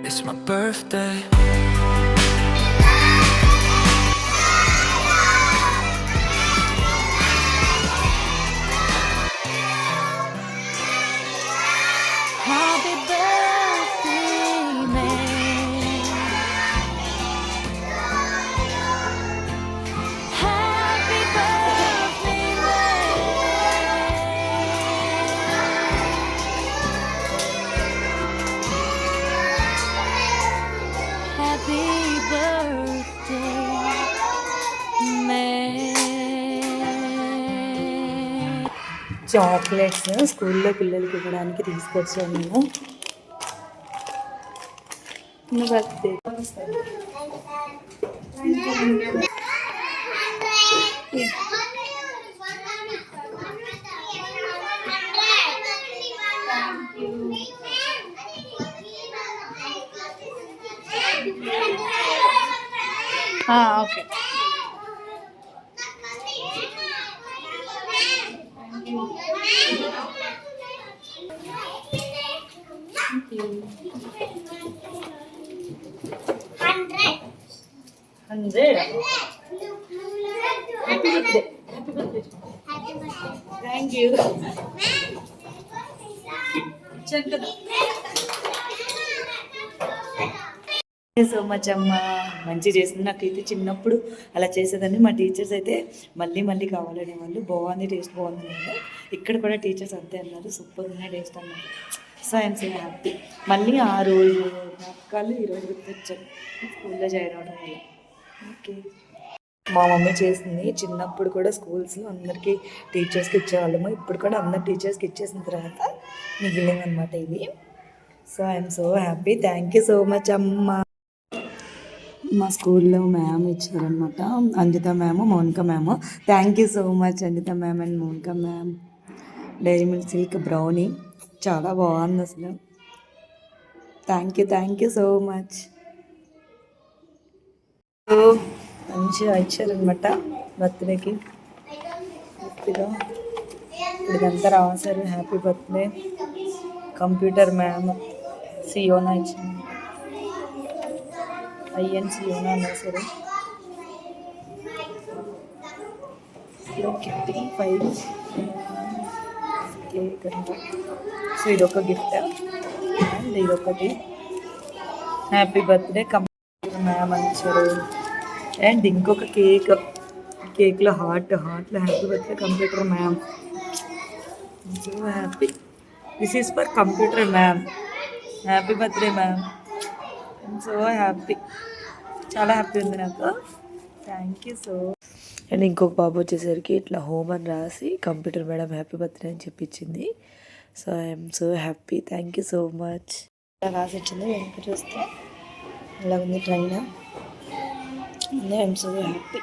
It's my birthday. Happy birthday, man. Happy birthday, man. Happy birthday, man. Chocolates స్కూల్లో పిల్లలకి ఇవ్వడానికి తీసుకొచ్చాను నేను. Birthday okay. Happy birthday. Thank you. So much అమ్మ, మంచి చేసింది. నాకైతే చిన్నప్పుడు అలా చేసేదాన్ని. మా టీచర్స్ అయితే మళ్ళీ మళ్ళీ కావాలనే వాళ్ళు. బాగుంది, టేస్ట్ బాగుంది అన్నారు. ఇక్కడ కూడా టీచర్స్ అంతే అన్నారు, సూపర్ ఉన్నాయి టేస్ట్ అన్నారు. So I'm so happy. మళ్ళీ ఆ రోజు జ్ఞాపకాలు ఈరోజు గుర్తొచ్చాను స్కూల్లో జాయిన్ అవడం వల్ల. ఓకే. మా మమ్మీ చేసింది. చిన్నప్పుడు కూడా స్కూల్స్లో అందరికీ టీచర్స్కి ఇచ్చేవాళ్ళము. ఇప్పుడు కూడా అందరు టీచర్స్కి ఇచ్చేసిన తర్వాత మిగిలిందనమాట ఇది. So I'm so happy. Thank you so much అమ్మ. మా స్కూల్లో మ్యామ్ ఇచ్చారనమాట, Anjitha ma'am, Mounika ma'am. Thank you so much Anjitha ma'am and Mounika ma'am. Dairy milk silk brownie చాలా బాగుంది అసలు. Thank you so much. మంచిగా ఇచ్చారనమాట బర్త్డేకి గిఫ్ట్గా. ఇదంతా రాశారు happy birthday. Computer ma'am Siona ఇచ్చింది, ఐఎన్ సియోనా అన్నారు సరే. కిట్టి ఫైల్ కేక్ అంట. సో ఇదొక గిఫ్ట్ అండ్ ఇదొకటి హ్యాపీ బర్త్డే కంప్యూటర్ మ్యామ్ అని ఇచ్చారు. అండ్ ఇంకొక కేక్లో హార్ట్లో happy birthday computer ma'am. So happy. This is for computer ma'am. Happy birthday ma'am. I'm so happy. చాలా హ్యాపీ ఉంది నాకు. Thank you so. అండ్ ఇంకొక బాబు వచ్చేసరికి ఇట్లా హోమ్ అని రాసి కంప్యూటర్ మేడం హ్యాపీ బర్త్డే అని చెప్పించింది. So I'm so happy. Thank you so much. ఇలా రాసి ఇచ్చింది. వెనక చూస్తే ఇలా ఉంది ట్రైన్. I'm so happy.